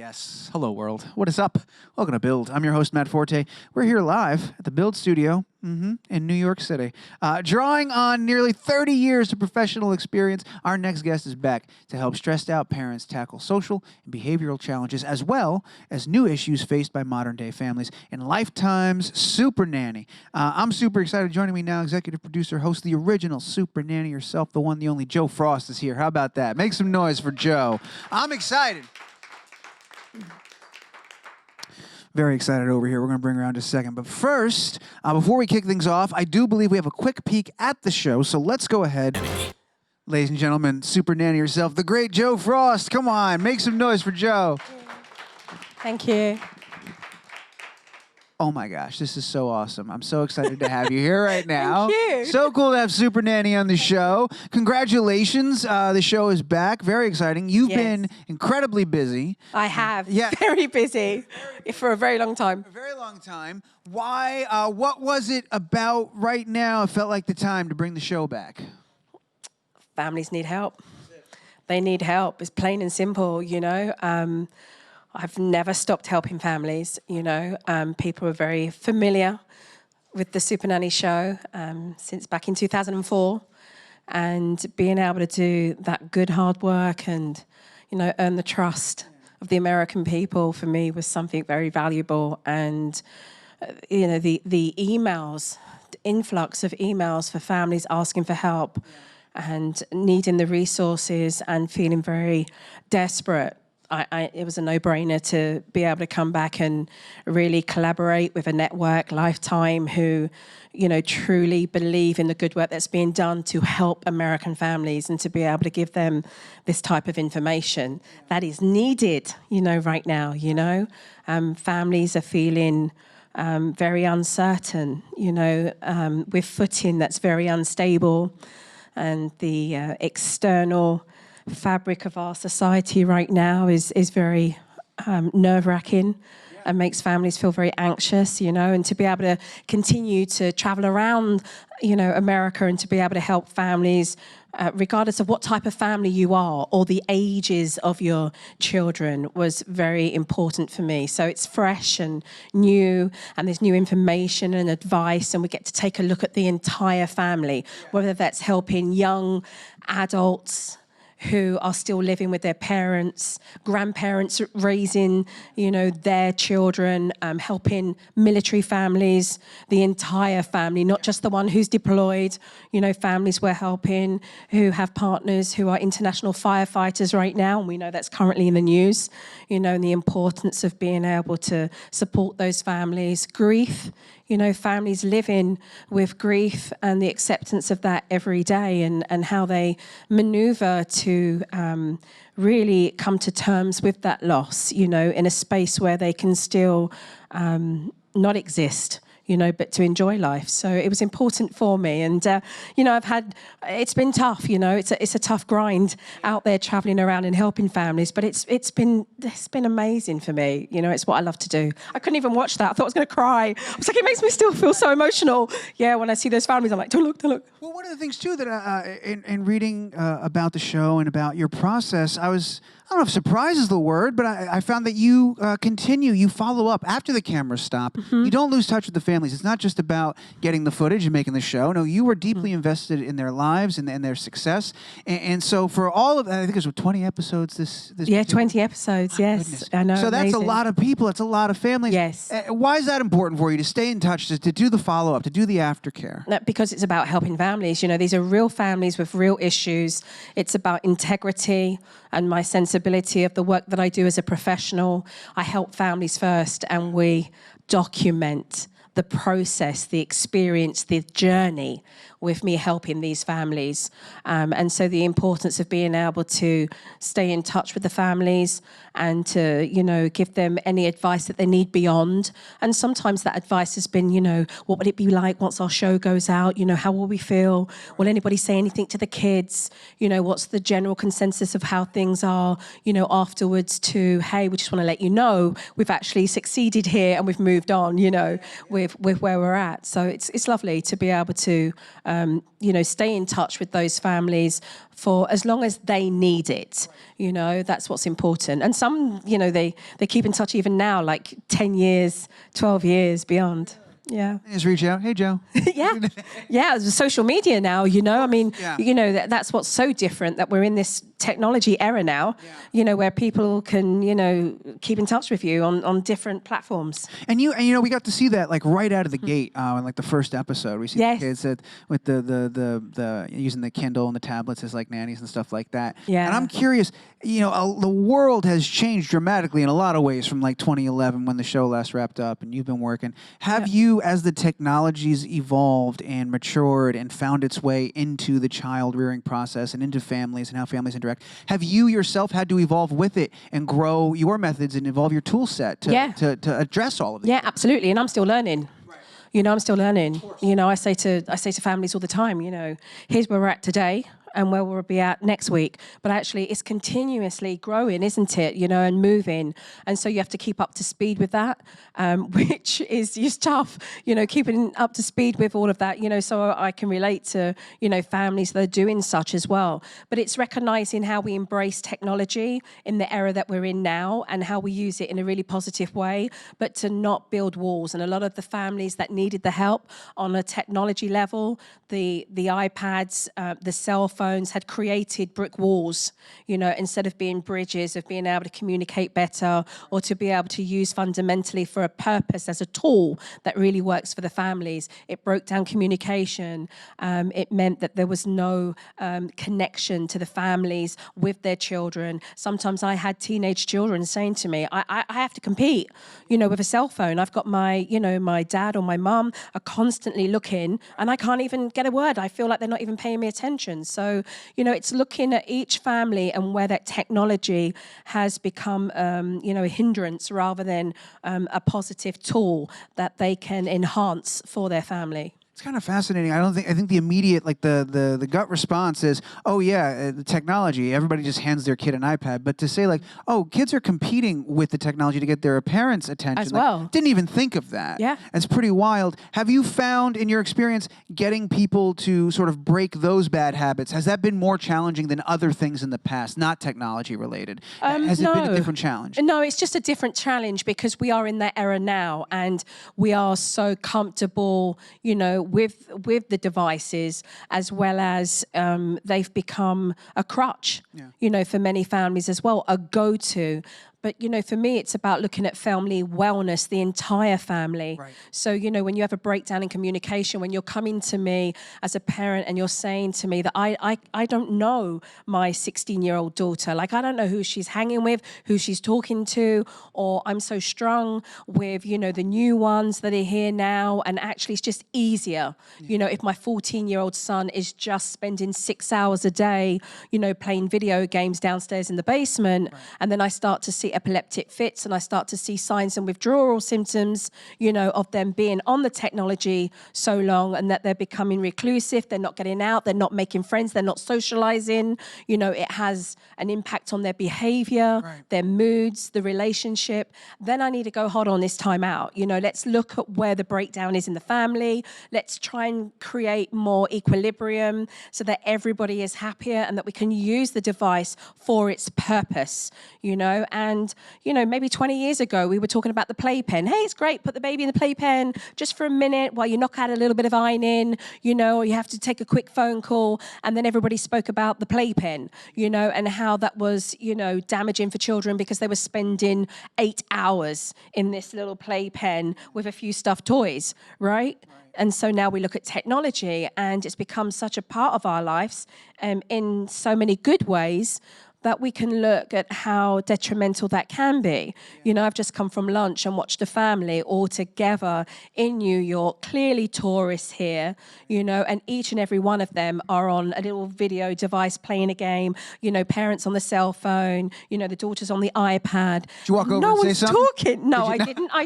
yes. Hello, world. What is up? Welcome to Build. I'm your host, Matt Forte. We're here live at the Build Studio in New York City. Drawing on nearly 30 years of professional experience, our next guest is back to help stressed out parents tackle social and behavioral challenges, as well as new issues faced by modern-day families in Lifetime's Supernanny. I'm super excited. Joining me now, executive producer, host of the original Supernanny herself, the one, the only Joe Frost is here. How about that? Make some noise for Joe. I'm excited. Very excited over here. We're going to bring her around in a second. But first, before we kick things off, I do believe we have a quick peek at the show. So let's go ahead. Ladies and gentlemen, Supernanny herself, the great Joe Frost. Come on, make some noise for Joe. Thank you. Oh my gosh, this is so awesome. I'm so excited to have you here right now. Thank you. So cool to have Supernanny on the show. Congratulations. The show is back. Very exciting. You've been incredibly busy. I have. Yeah. Very busy for a very long time. A very long time. Why? What was it about right now? It felt like the time to bring the show back. Families need help. They need help. It's plain and simple, you know. I've never stopped helping families, you know. People are very familiar with the Supernanny show since back in 2004. And being able to do that good hard work and, you know, earn the trust of the American people for me was something very valuable. And, you know, the emails, the influx of emails for families asking for help and needing the resources and feeling very desperate. It was a no-brainer to be able to come back and really collaborate with a network, Lifetime, who, you know, truly believe in the good work that's being done to help American families and to be able to give them this type of information that is needed, you know, right now, you know. Families are feeling very uncertain, you know, with footing that's very unstable, and the external fabric of our society right now is very nerve-wracking and makes families feel very anxious, you know, and to be able to continue to travel around, you know, America and to be able to help families, regardless of what type of family you are or the ages of your children, was very important for me. So it's fresh and new, and there's new information and advice, and we get to take a look at the entire family, whether that's helping young adults who are still living with their parents, grandparents raising, you know, their children, helping military families, the entire family, not just the one who's deployed. You know, families we're helping who have partners who are international firefighters right now, and we know that's currently in the news, you know, and the importance of being able to support those families. Grief, you know, families living with grief and the acceptance of that every day, and how they maneuver to really come to terms with that loss, you know, in a space where they can still not exist, you know, but to enjoy life. So it was important for me. And, you know, it's been tough, you know, it's a tough grind out there traveling around and helping families, but it's been amazing for me. You know, it's what I love to do. I couldn't even watch that. I thought I was going to cry. I was like, it makes me still feel so emotional. Yeah, when I see those families, I'm like, don't look. Well, one of the things, too, that in reading about the show and about your process, I don't know if surprise is the word, but I found that you you follow up after the cameras stop. You don't lose touch with the families. It's not just about getting the footage and making the show. No, you were deeply invested in their lives and their success. And so for all of, I think it was 20 episodes this Yeah, 20 episodes, yes. Goodness. I know, so that's amazing. a lot of people. It's a lot of families. Yes. Why is that important for you, to stay in touch, to do the follow-up, to do the aftercare? Because it's about helping families. You know, these are real families with real issues. It's about integrity and my sensibility of the work that I do as a professional. I help families first, and we document the process, the experience, the journey with me helping these families. And so the importance of being able to stay in touch with the families and to, you know, give them any advice that they need beyond. And sometimes that advice has been, you know, what would it be like once our show goes out? You know, how will we feel? Will anybody say anything to the kids? You know, what's the general consensus of how things are, you know, afterwards, to, hey, we just want to let you know we've actually succeeded here and we've moved on, you know, with where we're at. So it's lovely to be able to stay in touch with those families for as long as they need it. That's what's important. And some, they keep in touch even now, like 10 years, 12 years beyond. Yeah. Just reach out. Hey, Joe. Yeah. Social media now, I mean, that's what's so different, that we're in this technology era now, where people can, keep in touch with you on different platforms. And we got to see that like right out of the gate in like the first episode. We see the kids with the using the Kindle and the tablets as like nannies and stuff like that. Yeah. And I'm curious, the world has changed dramatically in a lot of ways from like 2011 when the show last wrapped up and you've been working. Have you, as the technologies evolved and matured and found its way into the child rearing process and into families and how families interact, have you yourself had to evolve with it and grow your methods and evolve your tool set to address all of this? Yeah, absolutely. And I'm still learning. I'm still learning. I say to families all the time, here's where we're at today and where we'll be at next week. But actually, it's continuously growing, isn't it? And moving. And so you have to keep up to speed with that, which is tough, keeping up to speed with all of that, so I can relate to, families that are doing such as well. But it's recognizing how we embrace technology in the era that we're in now and how we use it in a really positive way, but to not build walls. And a lot of the families that needed the help on a technology level, the iPads, the cell phones, had created brick walls, instead of being bridges, of being able to communicate better or to be able to use fundamentally for a purpose as a tool that really works for the families. It broke down communication. It meant that there was no connection to the families with their children. Sometimes I had teenage children saying to me, I have to compete, with a cell phone. I've got my dad or my mum are constantly looking and I can't even get a word. I feel like they're not even paying me attention. So, it's looking at each family and where that technology has become, a hindrance rather than a positive tool that they can enhance for their family. It's kind of fascinating. I think the immediate, like the gut response is, oh yeah, the technology, everybody just hands their kid an iPad. But to say like, oh, kids are competing with the technology to get their parents' attention. As well. Didn't even think of that. Yeah. It's pretty wild. Have you found in your experience getting people to sort of break those bad habits, has that been more challenging than other things in the past, not technology related? Has it been a different challenge? No, it's just a different challenge because we are in that era now and we are so comfortable, with the devices, as well as they've become a crutch, for many families as well, a go-to. But, for me, it's about looking at family wellness, the entire family. Right. So, when you have a breakdown in communication, when you're coming to me as a parent and you're saying to me that I don't know my 16-year-old daughter, like I don't know who she's hanging with, who she's talking to, or I'm so strung with, the new ones that are here now. And actually, it's just easier, if my 14-year-old son is just spending 6 hours a day, playing video games downstairs in the basement, and then I start to see epileptic fits and I start to see signs and withdrawal symptoms, of them being on the technology so long and that they're becoming reclusive, they're not getting out, they're not making friends, they're not socializing, it has an impact on their behavior, their moods, the relationship. Then I need to go, hold on, this time out. Let's look at where the breakdown is in the family. Let's try and create more equilibrium so that everybody is happier and that we can use the device for its purpose, and maybe 20 years ago, we were talking about the playpen. Hey, it's great, put the baby in the playpen just for a minute while you knock out a little bit of ironing, or you have to take a quick phone call. And then everybody spoke about the playpen, and how that was, damaging for children because they were spending 8 hours in this little playpen with a few stuffed toys, right? And so now we look at technology and it's become such a part of our lives in so many good ways that we can look at how detrimental that can be. I've just come from lunch and watched a family all together in New York, clearly tourists here, and each and every one of them are on a little video device playing a game, parents on the cell phone, the daughters on the iPad. Did you walk over no and say one's something? talking. No, I didn't. I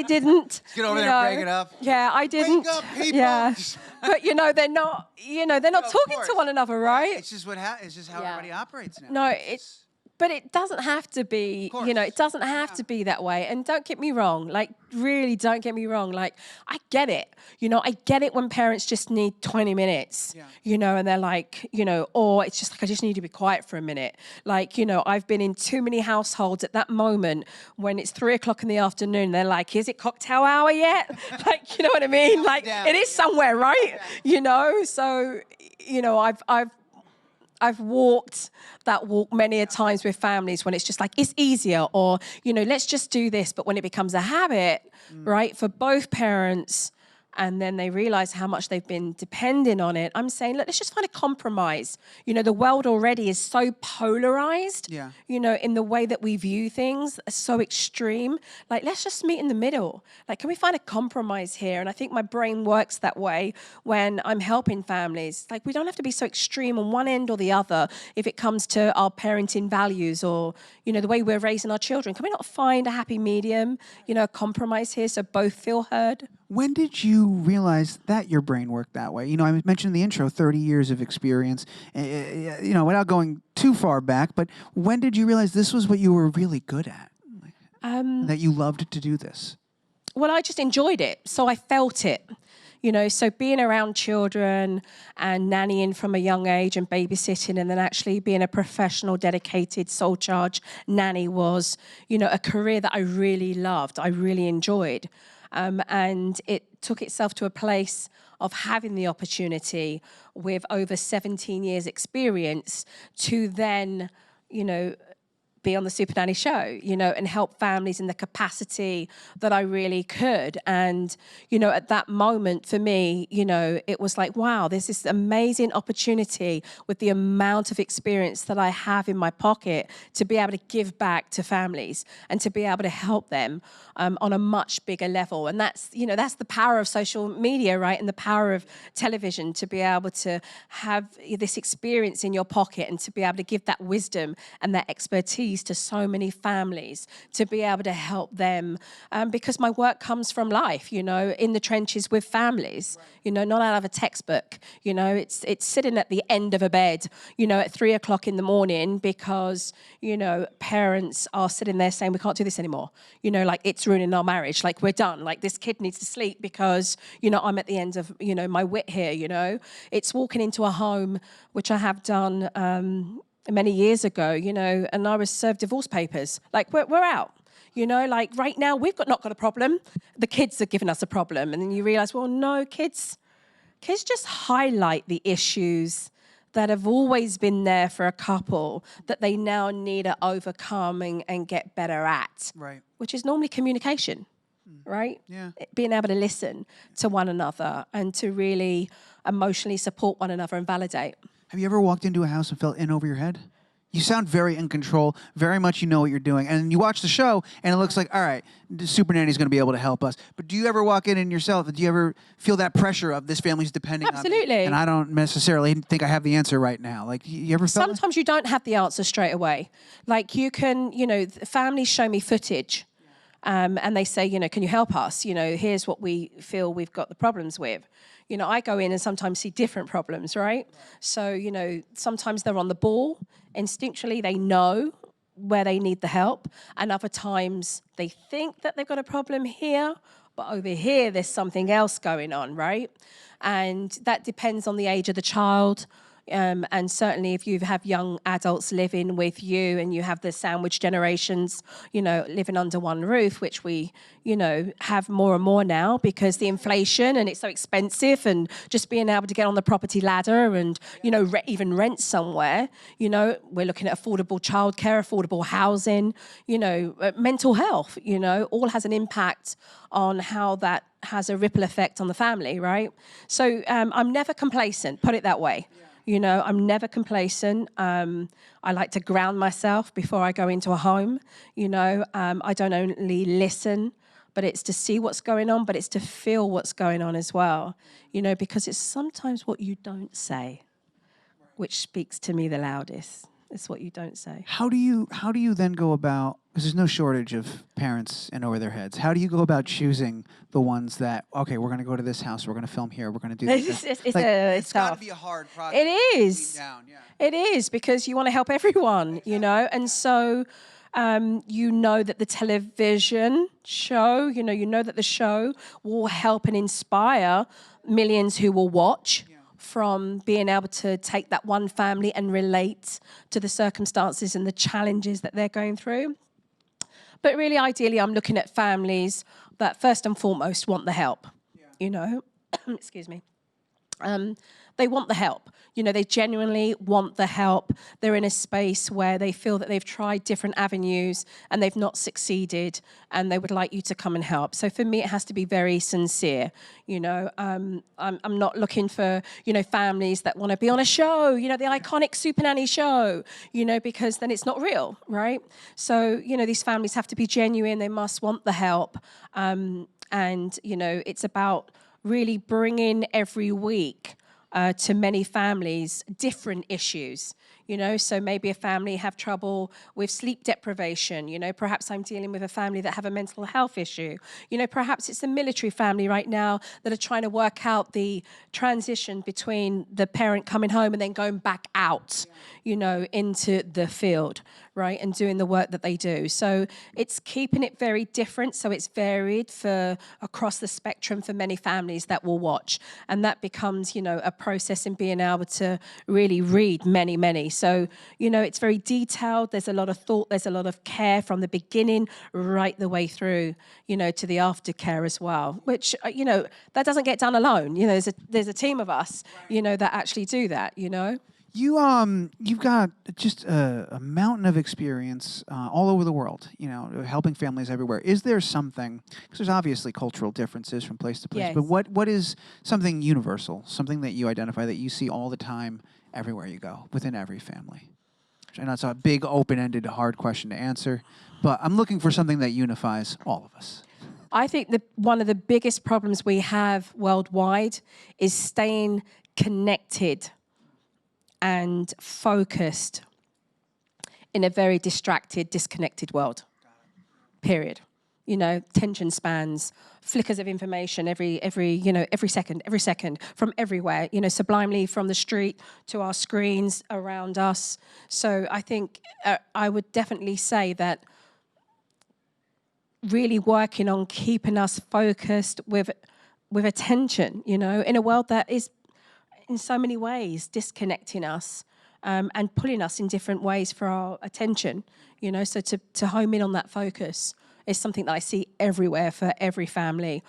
didn't. Get over there and break it up. Yeah, I didn't. Wake up, people. Yeah. But they're not, they're not talking to one another, right? It's just it's just how everybody operates now. No, But it doesn't have to be, it doesn't have to be that way. And don't get me wrong, like, really don't get me wrong. Like, I get it. I get it when parents just need 20 minutes, and they're like, or it's just like, I just need to be quiet for a minute. Like, I've been in too many households at that moment when it's 3 o'clock in the afternoon. They're like, is it cocktail hour yet? Like, you know what I mean? Like, it is somewhere, right? So, I've walked that walk many a times with families when it's just like, it's easier, or, let's just do this. But when it becomes a habit, right, for both parents, and then they realize how much they've been depending on it, I'm saying, look, let's just find a compromise. The world already is so polarized, in the way that we view things, so extreme. Like, let's just meet in the middle. Like, can we find a compromise here? And I think my brain works that way when I'm helping families. Like, we don't have to be so extreme on one end or the other if it comes to our parenting values or, the way we're raising our children. Can we not find a happy medium, a compromise here so both feel heard? When did you realize that your brain worked that way? I mentioned in the intro 30 years of experience, without going too far back, but when did you realize this was what you were really good at? That you loved to do this? Well, I just enjoyed it, so I felt it. So being around children and nannying from a young age and babysitting, and then actually being a professional, dedicated, sole charge nanny was, a career that I really loved, I really enjoyed. And it took itself to a place of having the opportunity with over 17 years experience to then, be on the Supernanny show, and help families in the capacity that I really could. And, at that moment for me, it was like, wow, there's this amazing opportunity with the amount of experience that I have in my pocket to be able to give back to families and to be able to help them on a much bigger level. And that's the power of social media, right? And the power of television, to be able to have this experience in your pocket and to be able to give that wisdom and that expertise to so many families, to be able to help them, because my work comes from life, in the trenches with families, not out of a textbook. It's sitting at the end of a bed, at 3 o'clock in the morning because, parents are sitting there saying, we can't do this anymore. Like, it's ruining our marriage. Like, we're done. Like, this kid needs to sleep because, I'm at the end of, my wit here, It's walking into a home, which I have done many years ago, and I was served divorce papers. Like, we're out. Like, right now, we've not got a problem. The kids are giving us a problem. And then you realize, well, no, kids just highlight the issues that have always been there for a couple that they now need to overcome and get better at. Right. Which is normally communication, right? Yeah. Being able to listen to one another and to really emotionally support one another and validate. Have you ever walked into a house and felt in over your head? You sound very in control, very much you know what you're doing. And you watch the show, and it looks like, all right, Supernanny's going to be able to help us. But do you ever walk in yourself, do you ever feel that pressure of this family's depending on me? Absolutely. And I don't necessarily think I have the answer right now. Like, you ever felt Sometimes you don't have the answer straight away. Like, you can, families show me footage. And they say, can you help us? Here's what we feel we've got the problems with. I go in and sometimes see different problems, right? So, sometimes they're on the ball. Instinctually, they know where they need the help. And other times they think that they've got a problem here, but over here, there's something else going on, right? And that depends on the age of the child. And certainly if you have young adults living with you and you have the sandwich generations, living under one roof, which we, have more and more now because the inflation and it's so expensive, and just being able to get on the property ladder and, even rent somewhere, we're looking at affordable childcare, affordable housing, mental health, all has an impact on how that has a ripple effect on the family, right? So I'm never complacent, put it that way. I'm never complacent. I like to ground myself before I go into a home. I don't only listen, but it's to see what's going on, but it's to feel what's going on as well. Because it's sometimes what you don't say, which speaks to me the loudest. It's what you don't say. How do you then go about Because there's no shortage of parents in over their heads. How do you go about choosing the ones that, okay, we're going to go to this house, we're going to film here, we're going to do this? It's got to tough. be a hard project. It is. Down, yeah. It is, because you want to help everyone, you know, and so you know that the television show, you know that the show will help and inspire millions who will watch. From being able to take that one family and relate to the circumstances and the challenges that they're going through. But really, ideally, I'm looking at families that first and foremost want the help, you know, excuse me. They want the help. You know, they genuinely want the help. They're in a space where they feel that they've tried different avenues and they've not succeeded, and they would like you to come and help. So for me, it has to be very sincere. You know, I'm not looking for, you know, families that want to be on a show, you know, the iconic Supernanny show, you know, because then it's not real, right? So, you know, these families have to be genuine. They must want the help. And, you know, it's about really bringing every week to many families different issues, you know, so maybe a family have trouble with sleep deprivation, you know, perhaps I'm dealing with a family that have a mental health issue, you know, perhaps it's a military family right now that are trying to work out the transition between the parent coming home and then going back out, you know, into the field, right, and doing the work that they do. So it's keeping it very different, so it's varied for across the spectrum for many families that will watch, and that becomes, you know, a process in being able to really read many. So, you know, it's very detailed. There's a lot of thought. There's a lot of care from the beginning right the way through, you know, to the aftercare as well, which, you know, that doesn't get done alone. You know, there's a team of us, you know, that actually do that, you know. You've got just a mountain of experience all over the world, you know, helping families everywhere. Is there something, because there's obviously cultural differences from place to place, Yes. but what is something universal, something that you identify that you see all the time everywhere you go, within every family? I know it's a big, open-ended, hard question to answer, but I'm looking for something that unifies all of us. I think that one of the biggest problems we have worldwide is staying connected and focused in a very distracted, disconnected world. Period. You know, attention spans, flickers of information every second from everywhere, you know, sublimely from the street to our screens around us. So I think I would definitely say that really working on keeping us focused with attention, you know, in a world that is in so many ways disconnecting us and pulling us in different ways for our attention, you know, so to home in on that focus is something that I see everywhere for every family.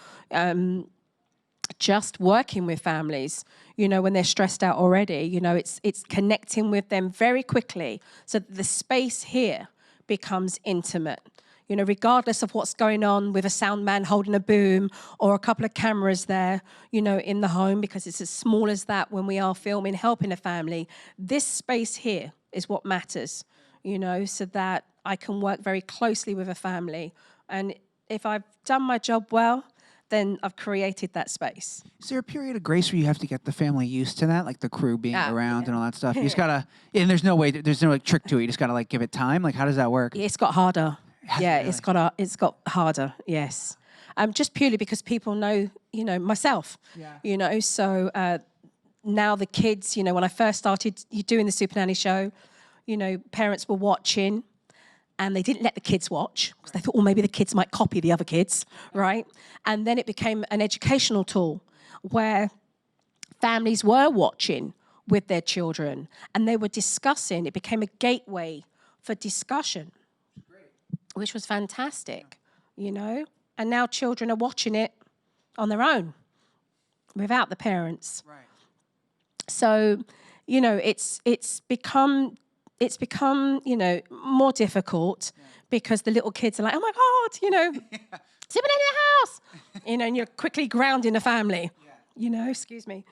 Just working with families, you know, when they're stressed out already, you know, it's connecting with them very quickly so that the space here becomes intimate. You know, regardless of what's going on with a sound man holding a boom or a couple of cameras there, you know, in the home, because it's as small as that when we are filming, helping a family, this space here is what matters, you know, so that I can work very closely with a family. And if I've done my job well, then I've created that space. Is there a period of grace where you have to get the family used to that, like the crew being around and all that stuff? You just gotta, and there's no like trick to it. You just gotta like give it time. Like, how does that work? It's got harder. Yeah, really? it's got harder. Yes, just purely because people know, you know, myself. Yeah. You know, so now the kids, you know, when I first started doing the Supernanny show, you know, parents were watching, and they didn't let the kids watch because they thought, oh, maybe the kids might copy the other kids, right? And then it became an educational tool where families were watching with their children and they were discussing. It became a gateway for discussion, which was fantastic, you know? And now children are watching it on their own without the parents. Right. So, you know, it's become, you know, more difficult because the little kids are like, oh my God, you know, Supernanny in the house, you know, and you're quickly grounding the family, you know, excuse me.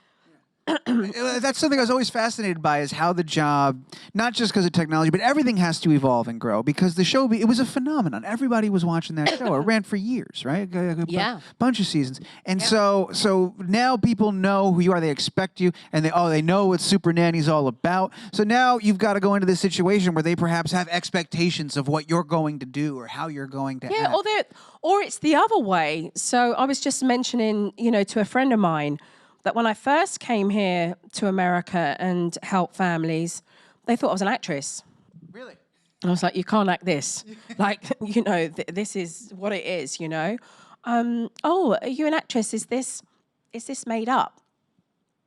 That's something I was always fascinated by, is how the job, not just because of technology, but everything has to evolve and grow, because the show, it was a phenomenon. Everybody was watching that show. It ran for years, right? Yeah. Bunch of seasons. And so now people know who you are. They expect you, and they know what Supernanny's all about. So now you've got to go into this situation where they perhaps have expectations of what you're going to do or how you're going to act. Or it's the other way. So I was just mentioning, to a friend of mine, that when I first came here to America and helped families, they thought I was an actress. Really? I was like, you can't act this. Like, this is what it is, Oh, are you an actress? Is this made up?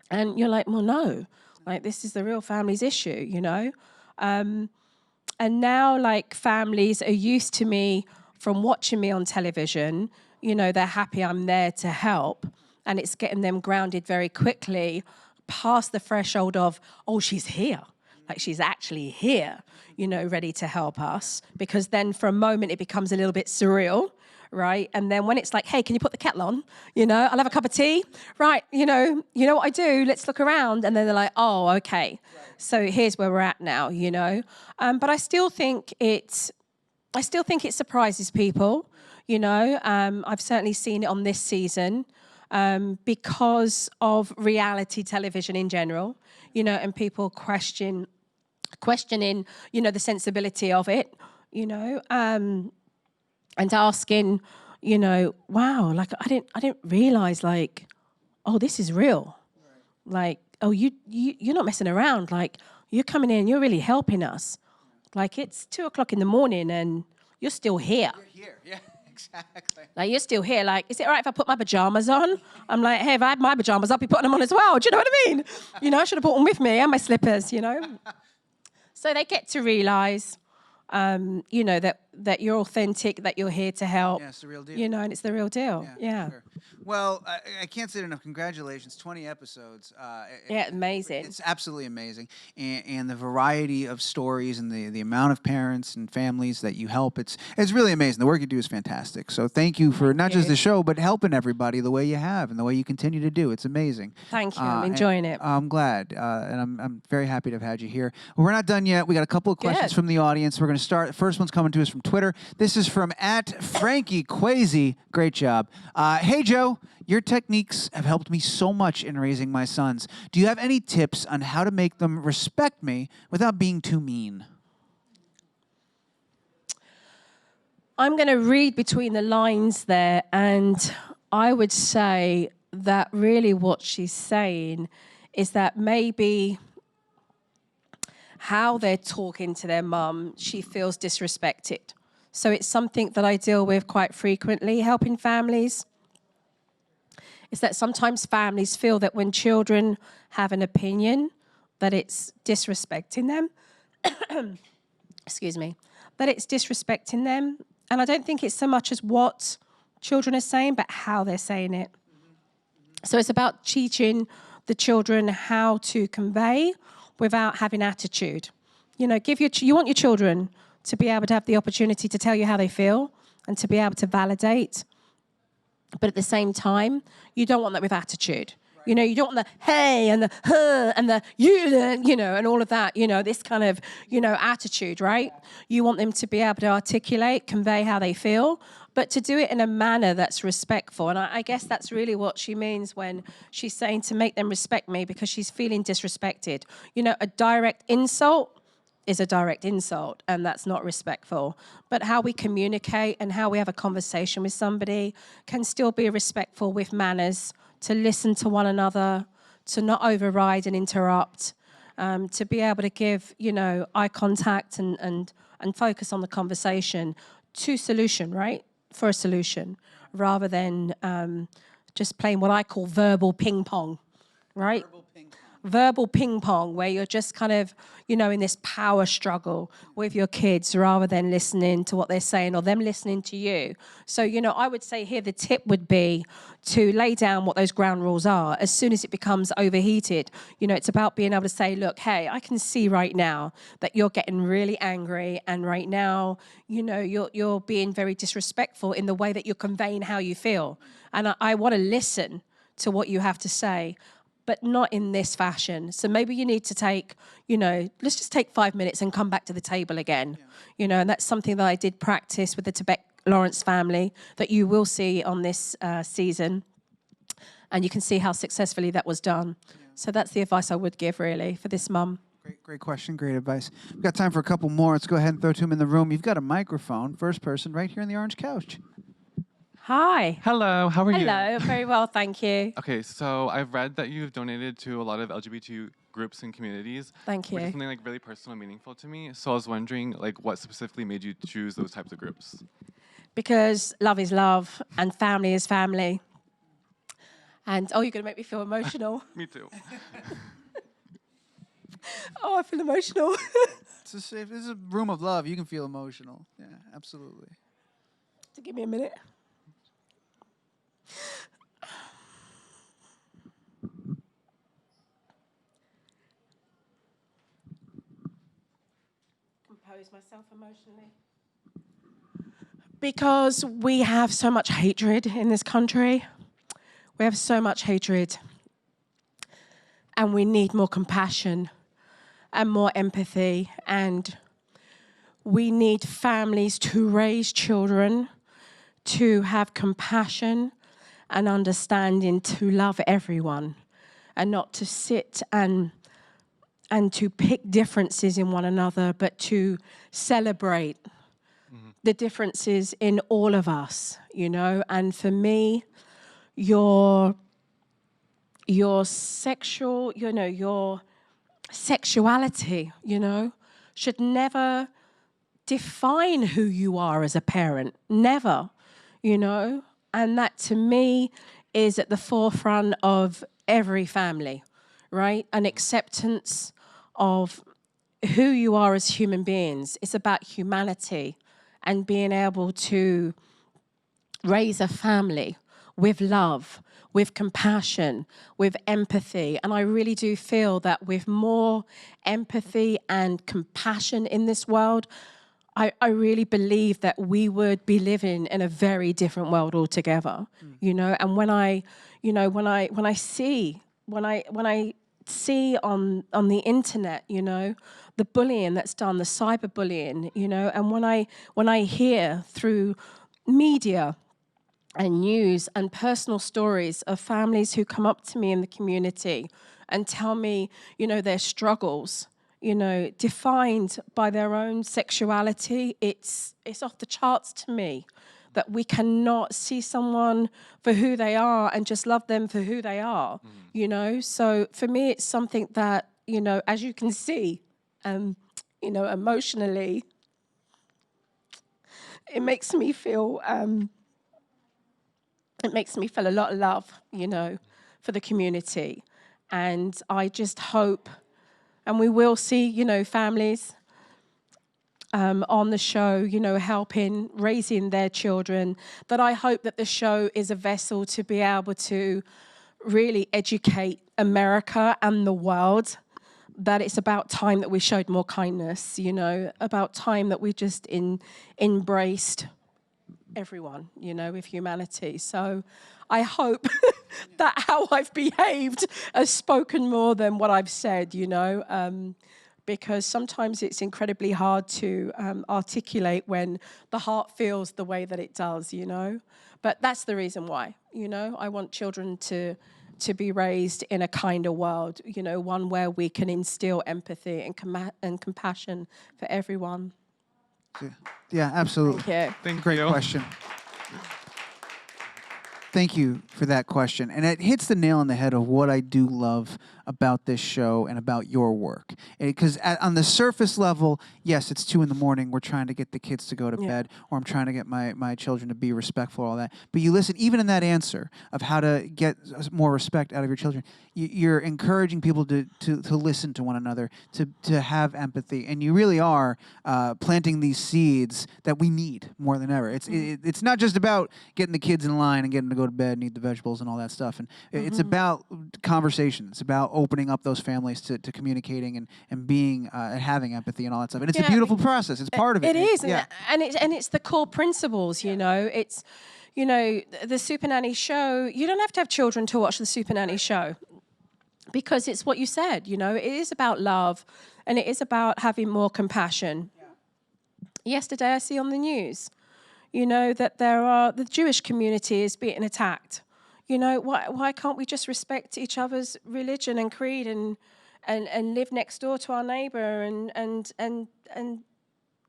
And you're like, well, no. Like, this is the real family's issue, And now, like, families are used to me from watching me on television. They're happy I'm there to help. And it's getting them grounded very quickly past the threshold of, oh, she's here. Like, she's actually here, ready to help us. Because then for a moment, it becomes a little bit surreal, right? And then when it's like, hey, can you put the kettle on? I'll have a cup of tea. Right, you know what I do? Let's look around. And then they're like, oh, okay. Right. So here's where we're at now, But I still think it surprises people, I've certainly seen it on this season. Because of reality television in general, and people questioning, the sensibility of it, and asking, wow, like I didn't realize, like, oh, this is real. Right. Like, oh, you're not messing around. Like, you're coming in, you're really helping us. Like, it's 2:00 in the morning and you're still here. You're here, yeah. Exactly. Like, you're still here. Like, is it all right if I put my pajamas on? I'm like, hey, if I had my pajamas, I'd be putting them on as well. Do you know what I mean? I should have brought them with me and my slippers, So they get to realize, that you're authentic, that you're here to help. Yeah, it's the real deal. And it's the real deal. Yeah. Sure. Well, I can't say it enough. Congratulations, 20 episodes. Amazing. It's absolutely amazing. And the variety of stories and the amount of parents and families that you help, it's really amazing. The work you do is fantastic. So thank you for not just the show, but helping everybody the way you have and the way you continue to do. It's amazing. Thank you. I'm enjoying it. I'm glad. And I'm very happy to have had you here. Well, we're not done yet. We got a couple of questions from the audience. We're going to start. The first one's coming to us from Twitter. This is from @FrankieQuasi. Great job. Hey, Joe, your techniques have helped me so much in raising my sons. Do you have any tips on how to make them respect me without being too mean? I'm going to read between the lines there, and I would say that really what she's saying is that maybe how they're talking to their mum, she feels disrespected. So it's something that I deal with quite frequently, helping families. Is that sometimes families feel that when children have an opinion, that it's disrespecting them. Excuse me. That it's disrespecting them. And I don't think it's so much as what children are saying, but how they're saying it. So it's about teaching the children how to convey without having attitude. You want your children to be able to have the opportunity to tell you how they feel and to be able to validate. But at the same time, you don't want that with attitude. Right. You don't want the hey and the huh and the you, and all of that, this kind of, attitude, right? You want them to be able to articulate, convey how they feel, but to do it in a manner that's respectful. And I guess that's really what she means when she's saying to make them respect me, because she's feeling disrespected. A direct insult is a direct insult, and that's not respectful. But how we communicate and how we have a conversation with somebody can still be respectful with manners, to listen to one another, to not override and interrupt, to be able to give, eye contact and focus on the conversation to solution, right? For a solution, rather than just playing what I call verbal ping pong, right? Verbal ping pong, where you're just kind of, in this power struggle with your kids rather than listening to what they're saying or them listening to you. So, I would say here the tip would be to lay down what those ground rules are as soon as it becomes overheated. It's about being able to say, look, hey, I can see right now that you're getting really angry, and right now, you're being very disrespectful in the way that you're conveying how you feel. And I want to listen to what you have to say. but not in this fashion. So maybe you need to take, let's just take 5 minutes and come back to the table again. And that's something that I did practice with the Tibet Lawrence family that you will see on this season. And you can see how successfully that was done. So that's the advice I would give, really, for this mum. Great question, great advice. We've got time for a couple more. Let's go ahead and throw to him in the room. You've got a microphone, first person, right here on the orange couch. Hi. Hello, how are you? Hello, very well, thank you. Okay, so I've read that you've donated to a lot of LGBT groups and communities. Thank you. Which is something like really personal and meaningful to me. So I was wondering like what specifically made you choose those types of groups? Because love is love and family is family. And, you're going to make me feel emotional. Me too. I feel emotional. This is a room of love. You can feel emotional. Yeah, absolutely. So give me a minute. Compose myself emotionally. Because we have so much hatred in this country. We have so much hatred. And we need more compassion and more empathy. And we need families to raise children, to have compassion and understanding, to love everyone, and not to sit and to pick differences in one another, but to celebrate the differences in all of us, And for me, your sexual, your sexuality, should never define who you are as a parent. Never, And that to me is at the forefront of every family, right? An acceptance of who you are as human beings. It's about humanity and being able to raise a family with love, with compassion, with empathy. And I really do feel that with more empathy and compassion in this world, I really believe that we would be living in a very different world altogether, And when I see on the internet, the bullying that's done, the cyberbullying, and when I hear through media and news and personal stories of families who come up to me in the community and tell me, their struggles, defined by their own sexuality, it's off the charts to me that we cannot see someone for who they are and just love them for who they are, So for me, it's something that, as you can see, emotionally, it makes me feel a lot of love, for the community. And I just hope, and we will see, families on the show, helping, raising their children, that I hope that the show is a vessel to be able to really educate America and the world that it's about time that we showed more kindness, about time that we just embraced everyone, with humanity. So I hope that how I've behaved has spoken more than what I've said, because sometimes it's incredibly hard to articulate when the heart feels the way that it does, But that's the reason why, I want children to be raised in a kinder world, one where we can instill empathy and compassion for everyone. Yeah, absolutely. Thank you. Great question. Thank you for that question. And it hits the nail on the head of what I do love about this show and about your work. Because on the surface level, yes, it's 2 a.m. We're trying to get the kids to go to bed, or I'm trying to get my children to be respectful, all that. But you listen, even in that answer of how to get more respect out of your children, you're encouraging people to listen to one another, to have empathy. And you really are planting these seeds that we need more than ever. It's not just about getting the kids in line and getting them to go to bed and eat the vegetables and all that stuff. And it's about conversation. It's about opening up those families to communicating and being and having empathy and all that stuff. And it's a beautiful process. It's part of it. It is, yeah. and it's the core principles. It's the Supernanny show. You don't have to have children to watch the Supernanny show. because it's what you said, you know, it is about love and it is about having more compassion. Yesterday I see on the news, you know, that the Jewish community is being attacked. You know, why can't we just respect each other's religion and creed and live next door to our neighbor and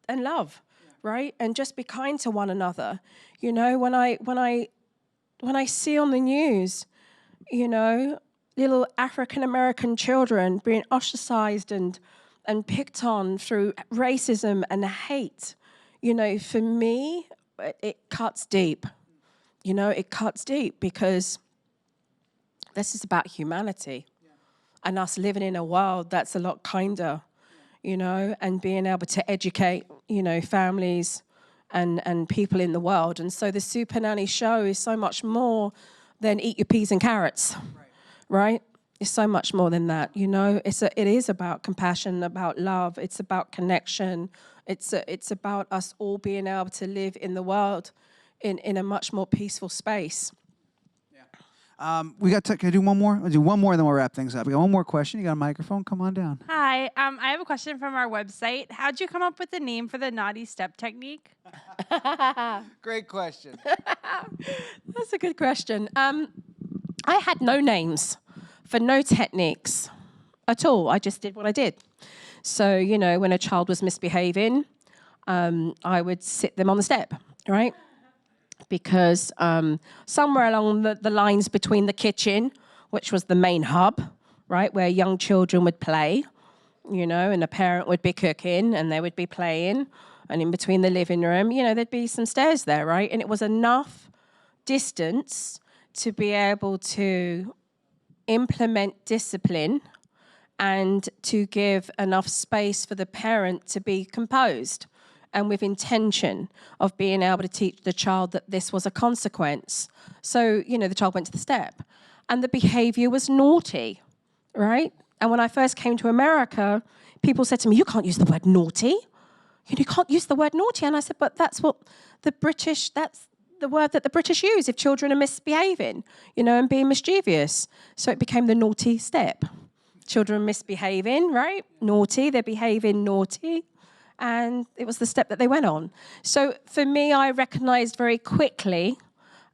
love, right? And just be kind to one another. You know, when I see on the news, you know, little African American children being ostracized and picked on through racism and hate, you know, for me, it cuts deep. You know, it cuts deep because this is about humanity and us living in a world that's a lot kinder, you know, and being able to educate, you know, families and people in the world. And so the Supernanny show is so much more than eat your peas and carrots, right? It's so much more than that, you know. It is about compassion, about love. It's about connection. It's about us all being able to live in the world in a much more peaceful space. We got. Can I do one more? I'll do one more, and then we'll wrap things up. We got one more question. You got a microphone? Come on down. Hi. I have a question from our website. How'd you come up with the name for the naughty step technique? Great question. That's a good question. I had no names for no techniques at all. I just did what I did. So, you know, when a child was misbehaving, I would sit them on the step, right? Because somewhere along the lines between the kitchen, which was the main hub, right, where young children would play, you know, and the parent would be cooking and they would be playing, and in between the living room, you know, there'd be some stairs there, right? And it was enough distance to be able to implement discipline and to give enough space for the parent to be composed and with intention of being able to teach the child that this was a consequence. So, you know, the child went to the step and the behavior was naughty, right? And when I first came to America, people said to me, you can't use the word naughty. You can't use the word naughty. And I said, but that's what that's the word that the British use if children are misbehaving, you know, and being mischievous. So it became the naughty step. Children misbehaving, right? Naughty, they're behaving naughty. And it was the step that they went on. So for me, I recognized very quickly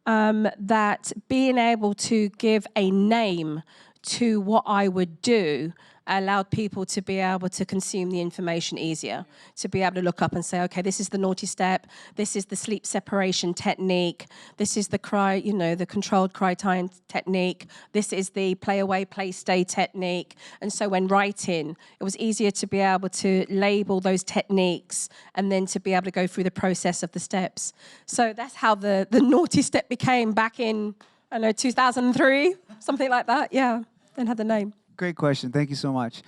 that being able to give a name to what I would do allowed people to be able to consume the information easier, to be able to look up and say, okay, this is the naughty step, this is the sleep separation technique, this is the cry, you know, the controlled cry time technique, this is the play away, play stay technique. And so when writing, it was easier to be able to label those techniques and then to be able to go through the process of the steps. So that's how the naughty step became back in, I don't know, 2003, something like that, yeah, then had the name. Great question. Thank you so much.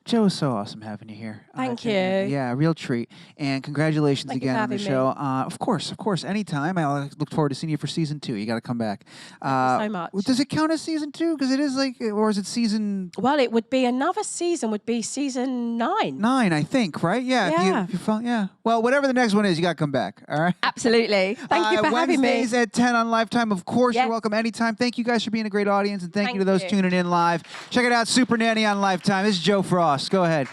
Joe, it's so awesome having you here. Thank you. Yeah, a real treat. And congratulations Thank you again for on the having show. Of course, anytime. I look forward to seeing you for season 2. You got to come back. Thank you so much. Does it count as season 2? Because it is like, or is it season? Well, it would be another season, would be season 9. 9, I think, right? Yeah. Yeah. If you yeah. Well, whatever the next one is, you got to come back. All right. Absolutely. Thank you for having me. Wednesdays at 10 on Lifetime. Of course, Yes. You're welcome anytime. Thank you guys for being a great audience, and thank you to Thank those you. tuning in live. Check it out, Supernanny on Lifetime. This is Joe Frost. Go ahead.